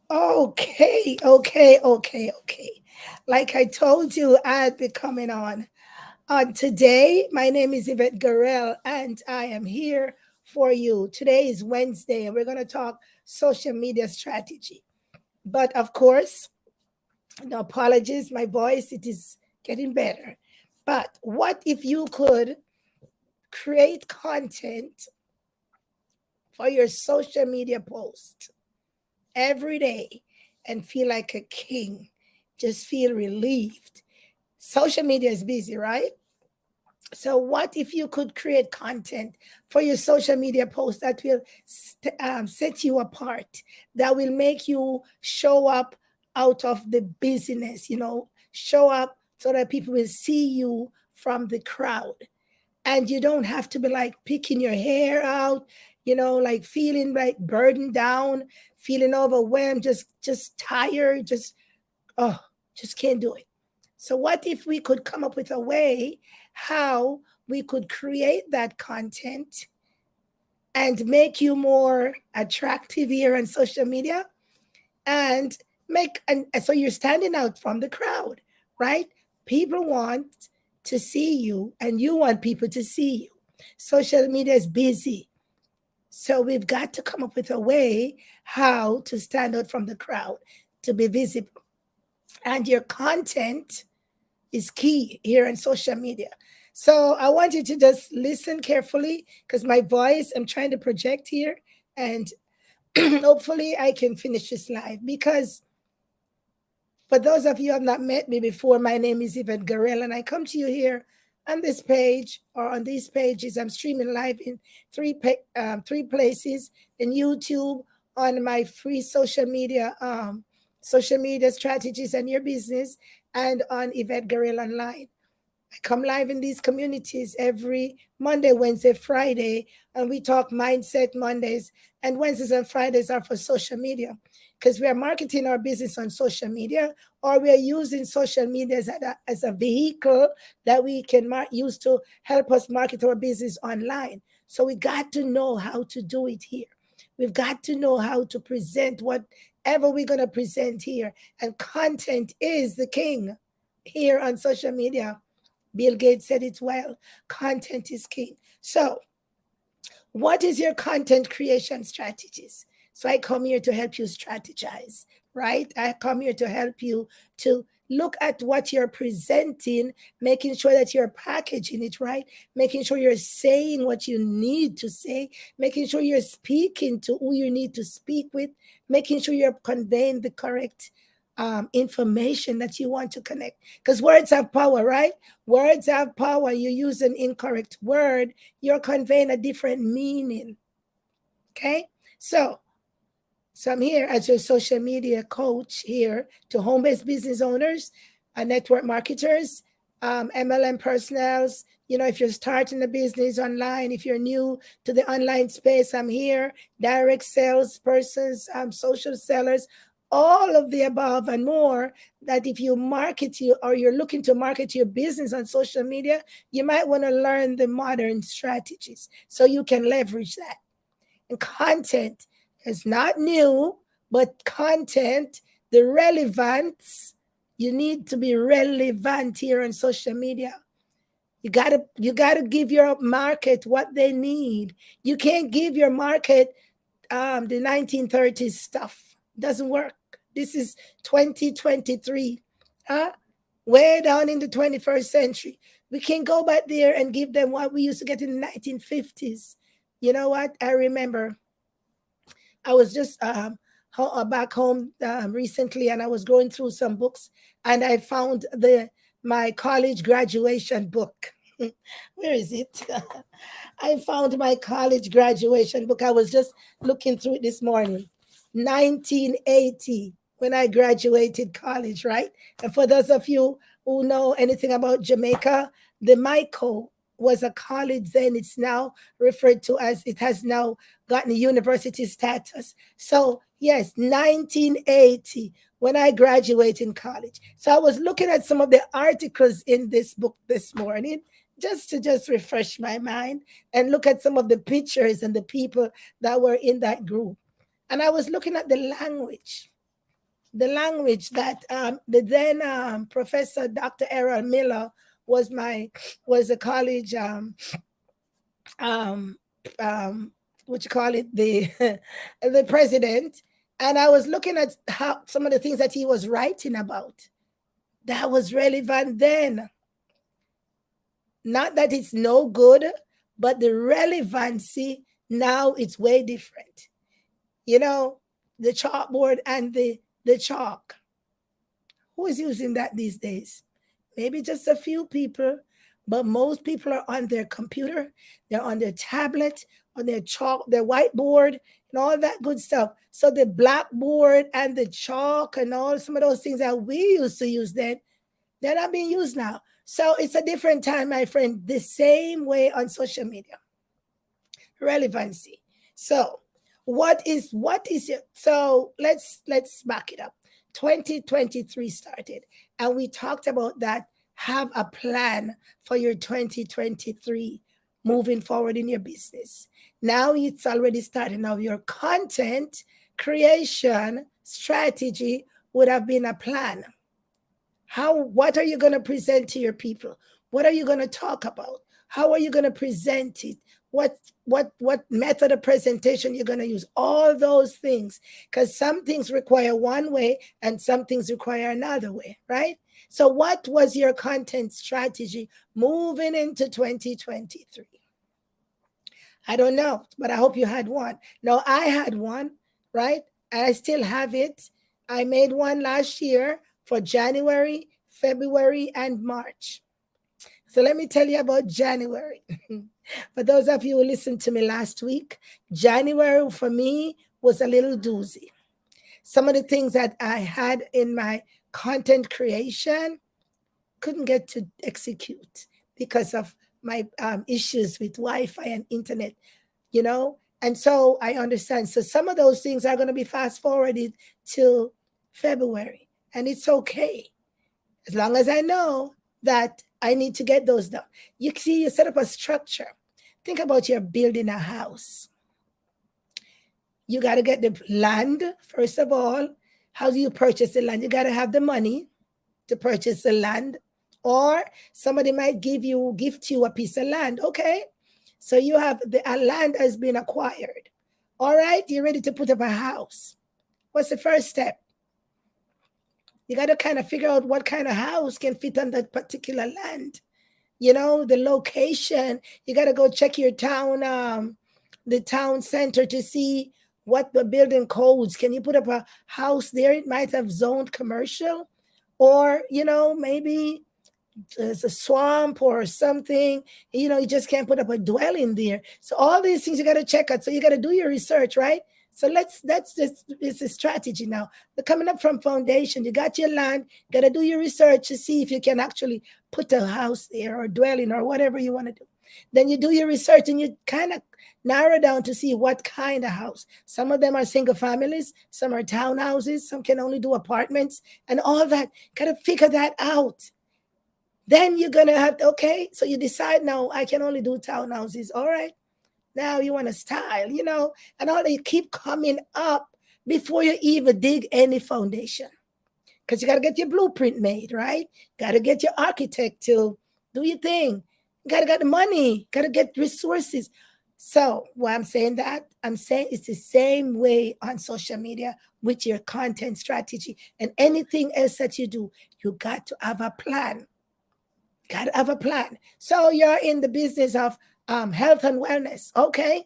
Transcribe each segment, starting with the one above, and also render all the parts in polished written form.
Okay. Like I told you, I'd be coming on today. My name is Yvette Garel, and I am here for you. Today is Wednesday, and we're going to talk social media strategy. But of course, no apologies, my voice it is getting better. But what if you could create content for your social media post every day and feel like a king? Just feel relieved. Social media is busy, right? So, what if you could create content for your social media post that will set you apart, that will make you show up out of the busyness, show up so that people will see you from the crowd? And you don't have to be like picking your hair out, like feeling like burdened down, feeling overwhelmed, just tired, oh, just can't do it. So, what if we could come up with a way how we could create that content and make you more attractive here on social media and and so you're standing out from the crowd, right? People want to see you and you want people to see you. Social media is busy. So we've got to come up with a way how to stand out from the crowd, to be visible. And your content is key here on social media. So I want you to just listen carefully because my voice, I'm trying to project here, and hopefully I can finish this live. Because for those of you who have not met me before, my name is Yvette Garel, and I come to you here on this page or on these pages. I'm streaming live in three places: in YouTube, on my free social media strategies and your business, and on Yvette Garel Online. I come live in these communities every Monday, Wednesday, Friday, and we talk mindset Mondays. And Wednesdays and Fridays are for social media because we are marketing our business on social media, or we are using social media as a vehicle that we can use to help us market our business online. So we got to know how to do it here. We've got to know how to present whatever we're going to present here. And content is the king here on social media. Bill Gates said it well. Content is king. So, what is your content creation strategies? So, I come here to help you strategize, right? I come here to help you to look at what you're presenting, making sure that you're packaging it right, making sure you're saying what you need to say, making sure you're speaking to who you need to speak with, making sure you're conveying the correct information that you want to connect. Because words have power, right? Words have power. You use an incorrect word, you're conveying a different meaning. Okay? So I'm here as your social media coach here to home-based business owners, network marketers, MLM personnels. If you're starting a business online, if you're new to the online space, I'm here. Direct sales persons, social sellers, all of the above and more. That if you market you or you're looking to market your business on social media, you might want to learn the modern strategies so you can leverage that. And content is not new, but content, the relevance, you need to be relevant here on social media. You gotta give your market what they need. You can't give your market the 1930s stuff. Doesn't work. This is 2023. Huh? Way down in the 21st century. We can go back there and give them what we used to get in the 1950s. You know what? I remember I was just back home recently, and I was going through some books, and I found the my college graduation book. Where is it? I found my college graduation book. I was just looking through it this morning. 1980, when I graduated college, right? And for those of you who know anything about Jamaica, the Michael was a college then. It's now referred to as, it has now gotten university status. So, yes, 1980 when I graduated in college. So I was looking at some of the articles in this book this morning just to just refresh my mind and look at some of the pictures and the people that were in that group. And I was looking at the language. the language that the then Professor Dr. Errol Miller was my was a college um, what you call it, the the president, and I was looking at how some of the things that he was writing about that was relevant then. Not that it's no good, but the relevancy now it's way different. You know, the chalkboard and the chalk. Who is using that these days? Maybe just a few people, but most people are on their computer, they're on their tablet, on their chalk, their whiteboard, and all that good stuff. So the blackboard and the chalk and all some of those things that we used to use then, they're not being used now. So it's a different time, my friend. The same way on social media. Relevancy. So what is it? So let's back it up. 2023 started, and we talked about that. Have a plan for your 2023 moving forward in your business. Now it's already starting. Now your content creation strategy would have been a plan. What are you going to present to your people? What are you going to talk about? How are you going to present it? What method of presentation you're going to use? All those things, because some things require one way and some things require another way, right? So what was your content strategy moving into 2023? I don't know, but I hope you had one. No, I had one, right? And I still have it. I made one last year for January, February, and March. So let me tell you about January. For those of you who listened to me last week, January for me was a little doozy. Some of the things that I had in my content creation couldn't get to execute because of my issues with Wi-Fi and internet, you know? And so I understand. So some of those things are going to be fast forwarded to February. And it's okay. As long as I know that I need to get those done. You see, you set up a structure. Think about you're building a house. You got to get the land, first of all. How do you purchase the land? You got to have the money to purchase the land. Or somebody might gift you a piece of land. Okay. So you have the land has been acquired. All right, you're ready to put up a house. What's the first step? You got to kind of figure out what kind of house can fit on that particular land. You know, the location. You got to go check your town, the town center to see what the building codes. Can you put up a house there? It might have zoned commercial, or maybe there's a swamp or something. You just can't put up a dwelling there. So all these things you got to check out. So you got to do your research, right? So that's just it's a strategy now. But coming up from foundation, you got your land, got to do your research to see if you can actually put a house there or dwelling or whatever you want to do. Then you do your research and you kind of narrow down to see what kind of house. Some of them are single families, some are townhouses, some can only do apartments and all that. Got to figure that out. Then you're going to have, okay, so you decide now, I can only do townhouses. All right. Now you want to style, and all they keep coming up before you even dig any foundation. Because you got to get your blueprint made, right? Got to get your architect to do your thing. Got to get the money, got to get resources. So why I'm saying that, I'm saying it's the same way on social media with your content strategy and anything else that you do. You got to have a plan. Got to have a plan. So you're in the business of health and wellness. Okay.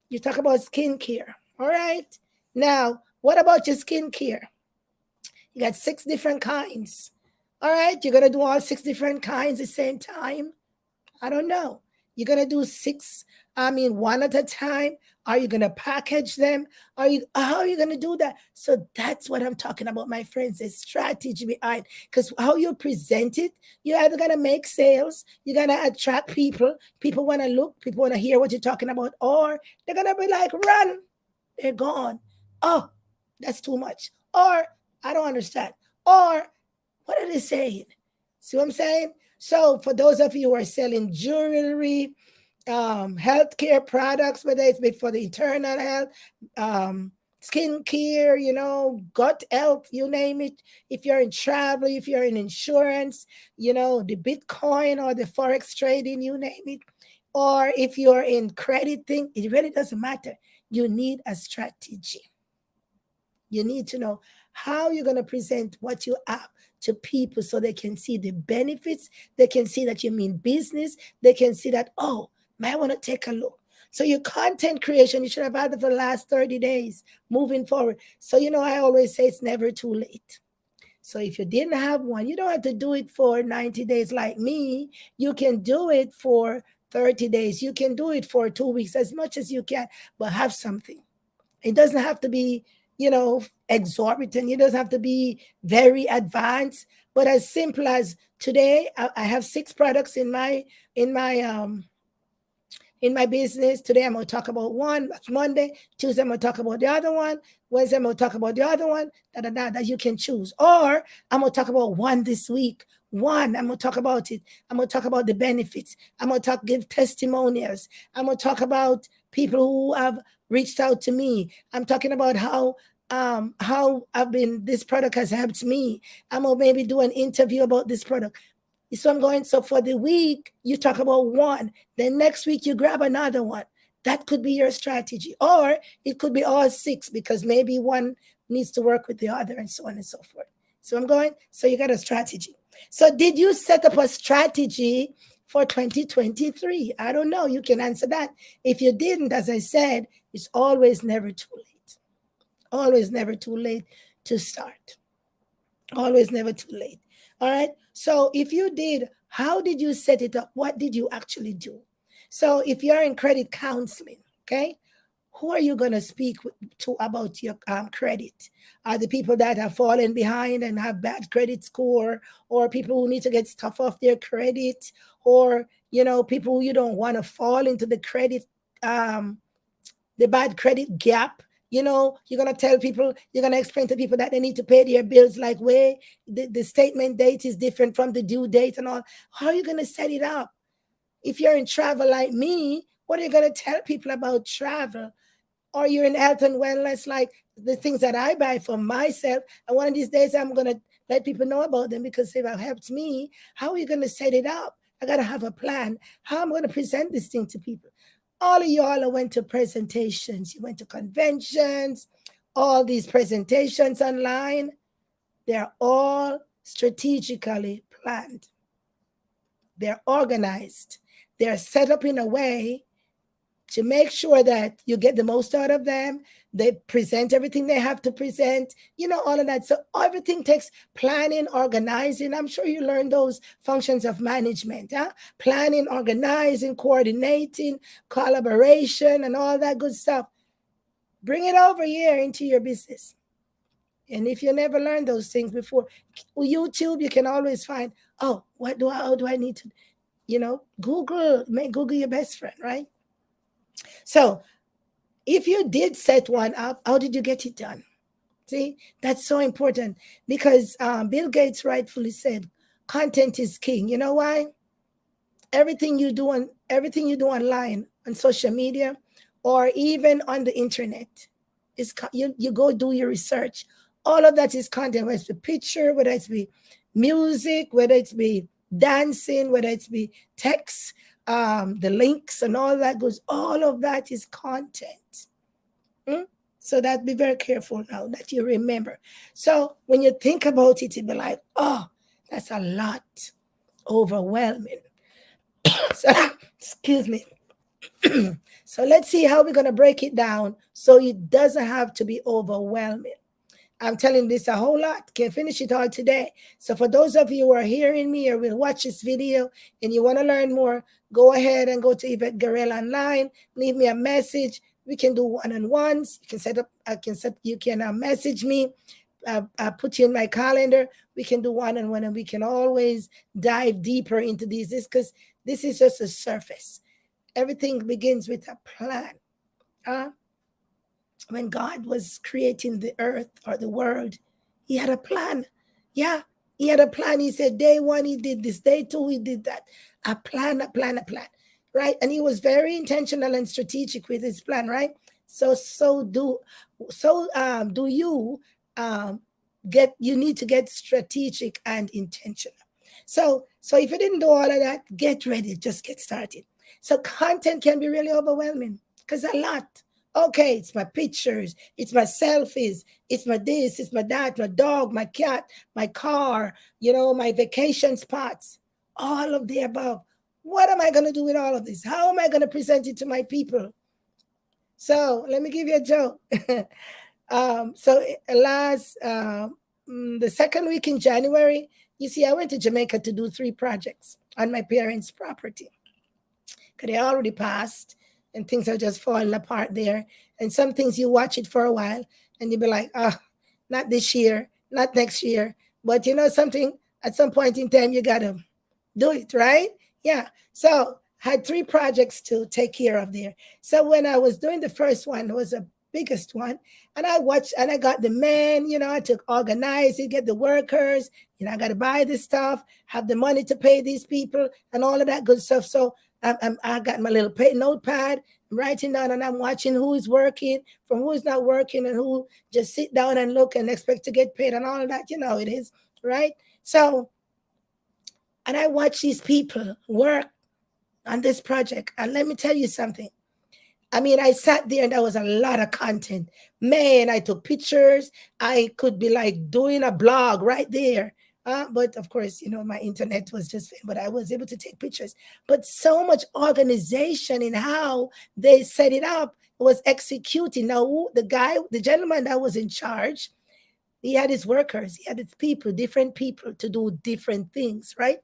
You talk about skincare. All right. Now, what about your skincare? You got 6 different kinds. All right. You're going to do all 6 different kinds at the same time. I don't know. You're going to do 6, one at a time. Are you going to package them? How are you going to do that? So that's what I'm talking about, my friends. The strategy behind, because how you present it, you're either going to make sales, you're going to attract people. People want to look, people want to hear what you're talking about, or they're going to be like, run, they're gone. Oh, that's too much. Or I don't understand. Or what are they saying? See what I'm saying? So for those of you who are selling jewelry, healthcare products, whether it's for the internal health, skincare, gut health, you name it. If you're in travel, if you're in insurance, the Bitcoin or the Forex trading, you name it. Or if you're in credit thing, it really doesn't matter. You need a strategy. You need to know how you're going to present what you have to people so they can see the benefits. They can see that you mean business. They can see that, oh, might want to take a look. So your content creation, you should have had it for the last 30 days moving forward. So, I always say it's never too late. So if you didn't have one, you don't have to do it for 90 days like me. You can do it for 30 days. You can do it for 2 weeks, as much as you can, but have something. It doesn't have to be, exorbitant. It doesn't have to be very advanced, but as simple as today, I have 6 products in my business. Today I'm going to talk about one. That's Monday. Tuesday I'm going to talk about the other one. Wednesday I'm going to talk about the other one. That you can choose. Or I'm going to talk about one this week. One, I'm going to talk about it. I'm going to talk about the benefits. I'm going to give testimonials. I'm going to talk about people who have reached out to me. I'm talking about how this product has helped me. I'm going to maybe do an interview about this product. So I'm going, so for the week, you talk about one. Then next week, you grab another one. That could be your strategy. Or it could be all 6 because maybe one needs to work with the other and so on and so forth. So I'm going, so you got a strategy. So did you set up a strategy for 2023? I don't know. You can answer that. If you didn't, as I said, it's always never too late. Always never too late to start. Always never too late. All right. So if you did, how did you set it up? What did you actually do? So if you're in credit counseling, okay, who are you going to speak to about your credit? Are the people that have fallen behind and have bad credit score, or people who need to get stuff off their credit, or people who you don't want to fall into um, the bad credit gap? You're going to tell people, you're going to explain to people that they need to pay their bills like way the statement date is different from the due date and all. How are you going to set it up? If you're in travel like me, what are you going to tell people about travel? Or you're in health and wellness, like the things that I buy for myself. And one of these days, I'm going to let people know about them because they've helped me. How are you going to set it up? I got to have a plan. How am I going to present this thing to people? All of y'all went to presentations. You went to conventions, all these presentations online. They're all strategically planned. They're organized. They're set up in a way to make sure that you get the most out of them. They present everything they have to present, all of that. So everything takes planning, organizing. I'm sure you learned those functions of management, huh? Planning, organizing, coordinating, collaboration, and all that good stuff. Bring it over here into your business. And if you never learned those things before, YouTube, you can always find, oh, how do I need to, make Google your best friend, right? So if you did set one up, how did you get it done? See, that's so important because Bill Gates rightfully said, content is king. You know why? Everything you do online, on social media, or even on the internet, you go do your research. All of that is content, whether it's the picture, whether it's be music, whether it's be dancing, whether it's be text, the links and all that goes. All of that is content. So that be very careful now that you remember. So when you think about it, you'll be like, oh, that's a lot. Overwhelming. So, excuse me. So let's see how we're going to break it down so it doesn't have to be overwhelming. I'm telling this a whole lot. Can't finish it all today. So for those of you who are hearing me or will watch this video and you want to learn more, go ahead and go to Yvette Guerrero Online. Leave me a message. We can do one-on-ones. You can message me. I put you in my calendar. We can do one-on-one, and we can always dive deeper into these. Because this is just a surface. Everything begins with a plan. When God was creating the earth or the world, he had a plan. Yeah, he had a plan. He said, day 1, he did this. Day 2, he did that. A plan. Right? And he was very intentional and strategic with his plan, right? Do you um get you need to get strategic and intentional. So if you didn't do all of that, get ready, just get started. So content can be really overwhelming because a lot. Okay, it's my pictures, it's my selfies, it's my this, it's my that, my dog, my cat, my car, my vacation spots, all of the above. What am I going to do with all of this? How am I going to present it to my people? So let me give you a joke. So last the second week in January, you see, I went to Jamaica to do 3 projects on my parents' property because they already passed and things are just falling apart there. And some things you watch it for a while and you'll be like, oh, not this year, not next year. But you know something, at some point in time, you got to do it, right? Yeah. So had 3 projects to take care of there. So when I was doing the first one, it was the biggest one. And I watched and I got the man, I took organize it, get the workers, I got to buy this stuff, have the money to pay these people and all of that good stuff. So I got my little notepad, I'm writing down and I'm watching who's working from who's not working and who just sit down and look and expect to get paid and all of that. It is, right? So, and I watch these people work on this project. And let me tell you something. I mean, I sat there and there was a lot of content. Man, I took pictures. I could be like doing a blog right there. But of course, my internet was just, but I was able to take pictures. But so much organization in how they set it up was executing. Now, the gentleman that was in charge, he had his workers, he had his people, different people to do different things, right?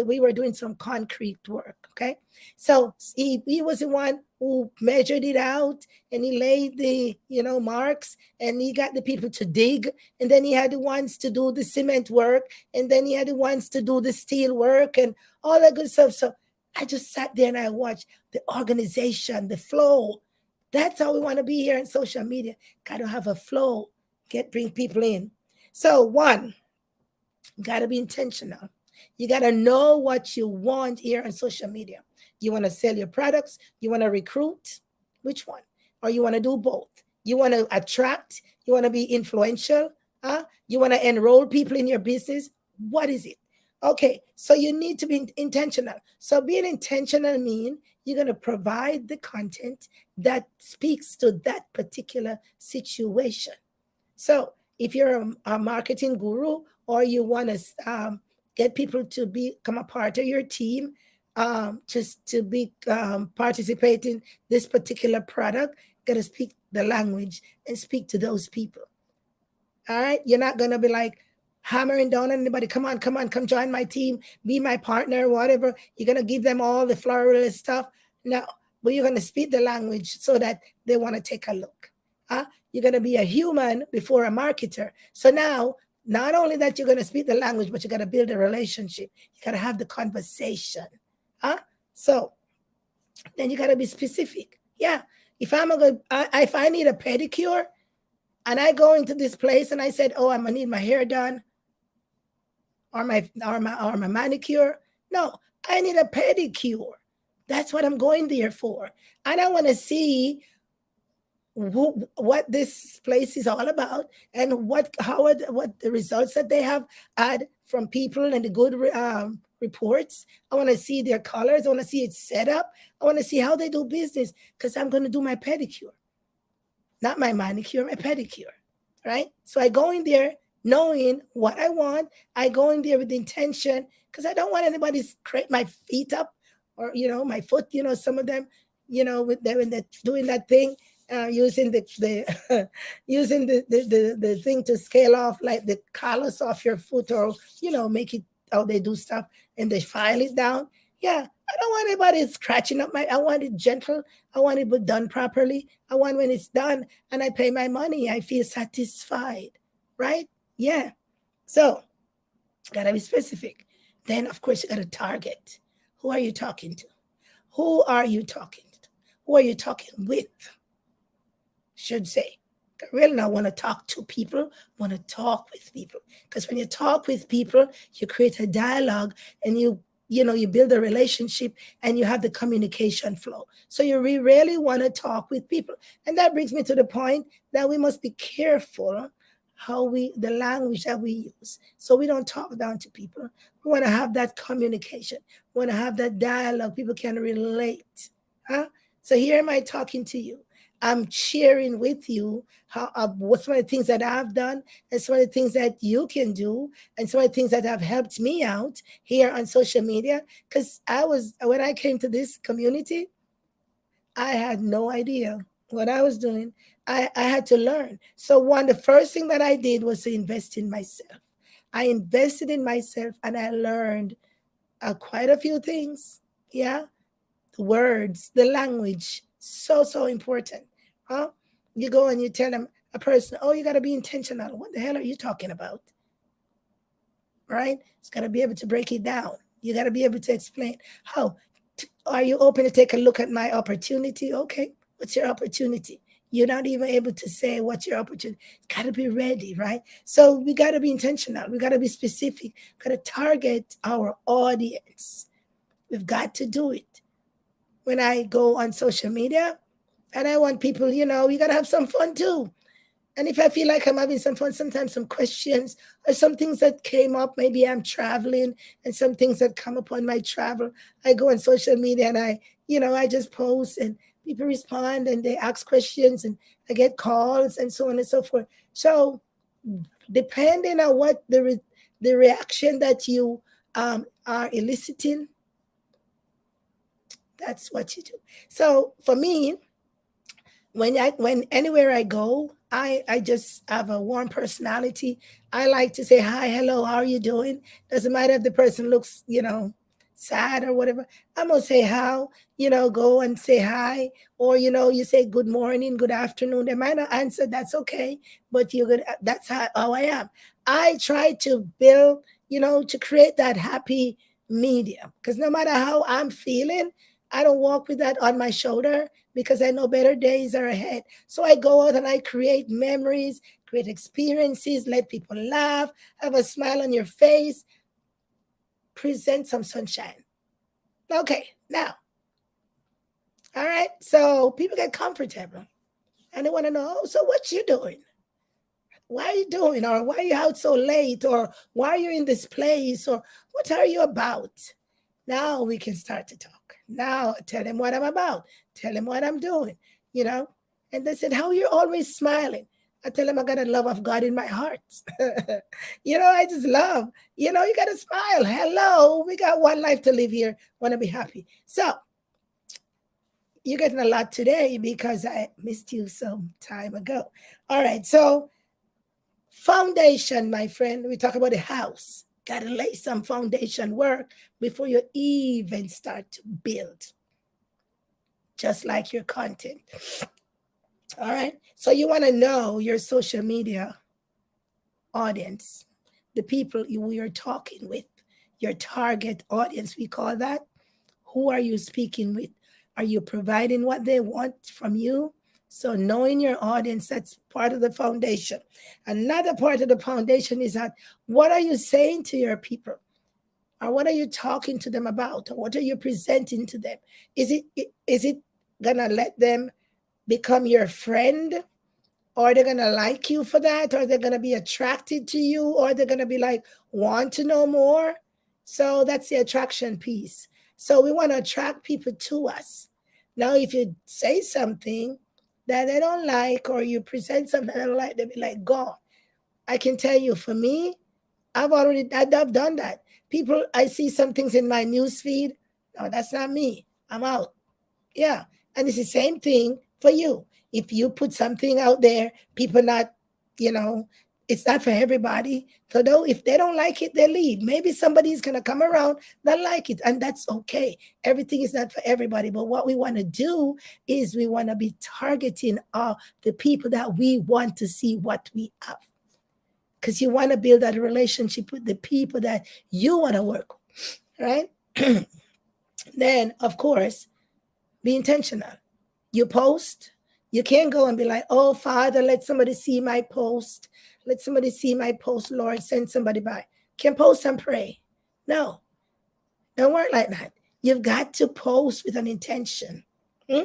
We were doing some concrete work, okay? So he was the one who measured it out and he laid the, marks and he got the people to dig. And then he had the ones to do the cement work. And then he had the ones to do the steel work and all that good stuff. So I just sat there and I watched the organization, the flow. That's how we want to be here in social media. Got to have a flow, bring people in. So one, got to be intentional. You got to know what you want here on social media. You want to sell your products, you want to recruit, which one? Or you want to do both? You want to attract, you want to be influential, you want to enroll people in your business. What is it? Okay, so you need to be intentional. So being intentional means you're going to provide the content that speaks to that particular situation. So if you're a marketing guru or you want to get people to become a part of your team, to be participating this particular product, got to speak the language and speak to those people. All right, you're not gonna be like hammering down on anybody. Come on, come join my team, be my partner, whatever. You're gonna give them all the floral stuff. No, but you're gonna speak the language so that they want to take a look. You're gonna be a human before a marketer. So now, not only that you're gonna speak the language, but you gotta build a relationship. You gotta have the conversation. So then you gotta be specific. Yeah. If if I need a pedicure, and I go into this place and I said, "Oh, I'm gonna need my hair done, or my manicure." No, I need a pedicure. That's what I'm going there for, and I want to see what this place is all about and what the results that they have had from people and the good reports. I want to see their colors. I want to see it set up. I want to see how they do business because I'm going to do my pedicure, not my manicure, my pedicure, right? So I go in there knowing what I want. I go in there with the intention because I don't want anybody to scrape my feet up or, my foot, some of them, with them when they're doing that thing, using the using the thing to scale off like the callus off your foot or, make it how they do stuff and they file it down. Yeah, I don't want anybody scratching up I want it gentle. I want it done properly. I want when it's done and I pay my money, I feel satisfied, right? Yeah. So, gotta be specific. Then, of course, you gotta target. Who are you talking to? Who are you talking to? Who are you talking with? Should say. I really not want to talk to people, want to talk with people. Because when you talk with people, you create a dialogue and you you build a relationship and you have the communication flow. So you really want to talk with people. And that brings me to the point that we must be careful the language that we use. So we don't talk down to people. We want to have that communication. We want to have that dialogue. People can relate. Huh? So here am I talking to you. I'm sharing with you how what some of the things that I've done and some of the things that you can do and some of the things that have helped me out here on social media. Because when I came to this community, I had no idea what I was doing. I had to learn. So the first thing that I did was to invest in myself. I invested in myself and I learned quite a few things. Yeah, the words, the language, so important. Huh? You go and you tell them a person, oh, you got to be intentional. What the hell are you talking about? Right? It's got to be able to break it down. You got to be able to explain how. Are you open to take a look at my opportunity? Okay, what's your opportunity? You're not even able to say what's your opportunity. It's got to be ready, right? So we got to be intentional. We got to be specific. Got to target our audience. We've got to do it. When I go on social media and I want people, you got to have some fun too. And if I feel like I'm having some fun, sometimes some questions or some things that came up, maybe I'm traveling and some things that come upon my travel, I go on social media and I just post and people respond and they ask questions and I get calls and so on and so forth. So depending on what the reaction that you are eliciting, that's what you do. So for me, when anywhere I go, I just have a warm personality. I like to say hi, hello, how are you doing? Doesn't matter if the person looks, sad or whatever. I'm gonna say how, go and say hi, or you say good morning, good afternoon. They might not answer, that's okay, but you're good. That's how I am. I try to build, to create that happy medium. Because no matter how I'm feeling, I don't walk with that on my shoulder because I know better days are ahead. So I go out and I create memories, create experiences, let people laugh, have a smile on your face, present some sunshine. Okay, now, all right, so people get comfortable and they want to know, so what you doing? Why are you doing? Or why are you out so late? Or why are you in this place? Or what are you about? Now we can start to talk. Now tell them what I'm about. Tell them what I'm doing, you know? And they said, how are you always smiling? I tell them I got a love of God in my heart. I just love, you got to smile. Hello, we got one life to live here. Want to be happy. So you're getting a lot today because I missed you some time ago. All right. So foundation, my friend, we talk about the house. Got to lay some foundation work before you even start to build, just like your content. All right. So you want to know your social media audience, the people you're talking with, your target audience, we call that. Who are you speaking with? Are you providing what they want from you? So knowing your audience, that's part of the foundation. Another part of the foundation is that what are you saying to your people? Or what are you talking to them about? Or what are you presenting to them? Is it gonna let them become your friend? Or they're gonna like you for that, or they're gonna be attracted to you, or they're gonna be like, want to know more. So that's the attraction piece. So we want to attract people to us. Now, if you say something that they don't like, or you present something they don't like, they'll be like, God, I can tell you, for me, I've done that. People, I see some things in my news feed. No, that's not me. I'm out. Yeah. And it's the same thing for you. If you put something out there, people not, you know, it's not for everybody. So though if they don't like it, they leave. Maybe somebody's gonna come around that like it, and that's okay. Everything is not for everybody. But what we want to do is we want to be targeting the people that we want to see what we have. Because you want to build that relationship with the people that you want to work with, right? Then, of course, be intentional. You post, you can't go and be like, oh, Father, let somebody see my post. Let somebody see my post, Lord, send somebody by. Can't post and pray. No. Don't work like that. You've got to post with an intention. Hmm?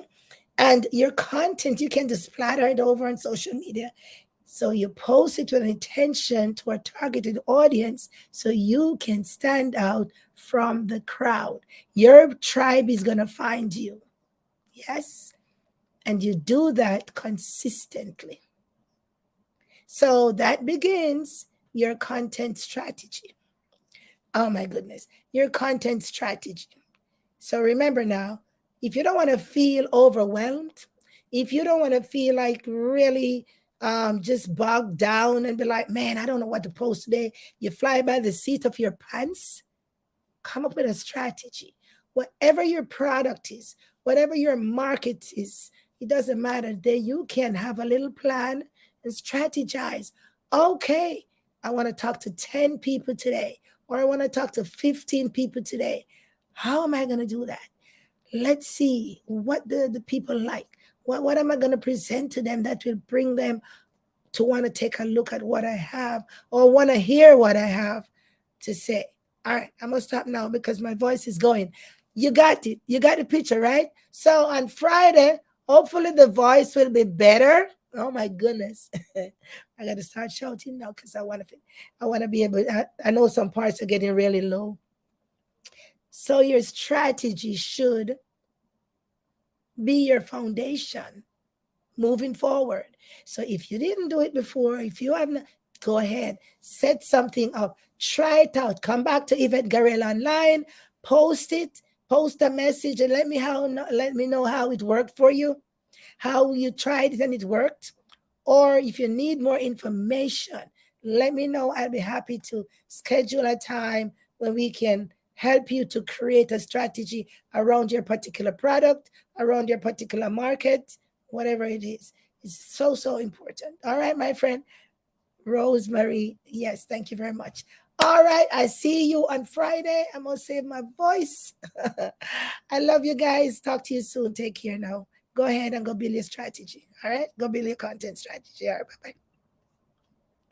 And your content, you can just splatter it over on social media. So you post it with an intention to a targeted audience so you can stand out from the crowd. Your tribe is going to find you. Yes. And you do that consistently. So that begins your content strategy. Oh my goodness, your content strategy. So remember now, if you don't want to feel overwhelmed, if you don't want to feel like really just bogged down and be like, man, I don't know what to post today, you fly by the seat of your pants, come up with a strategy. Whatever your product is, whatever your market is, it doesn't matter. There you can have a little plan and strategize. Okay, I want to talk to 10 people today, or I want to talk to 15 people today. How am I going to do that? Let's see what the people like. What am I going to present to them that will bring them to want to take a look at what I have or want to hear what I have to say. All right, I'm gonna stop now because my voice is going. You got it. You got the picture, right? So on Friday, hopefully the voice will be better. Oh my goodness. I gotta start shouting now because I wanna be able I know some parts are getting really low. So your strategy should be your foundation moving forward. So if you didn't do it before, if you haven't, go ahead, set something up, try it out. Come back to Yvette Garel online, post it, post a message, and let me know how it worked for you, how you tried it and it worked. Or if you need more information, let me know. I'll be happy to schedule a time when we can help you to create a strategy around your particular product, around your particular market, whatever it is. It's so, so important. All right, my friend Rosemary. Yes, thank you very much. All right, I see you on Friday. I'm going to save my voice. I love you guys. Talk to you soon. Take care now. Go ahead and go build your strategy. All right, go build your content strategy. All right, bye bye.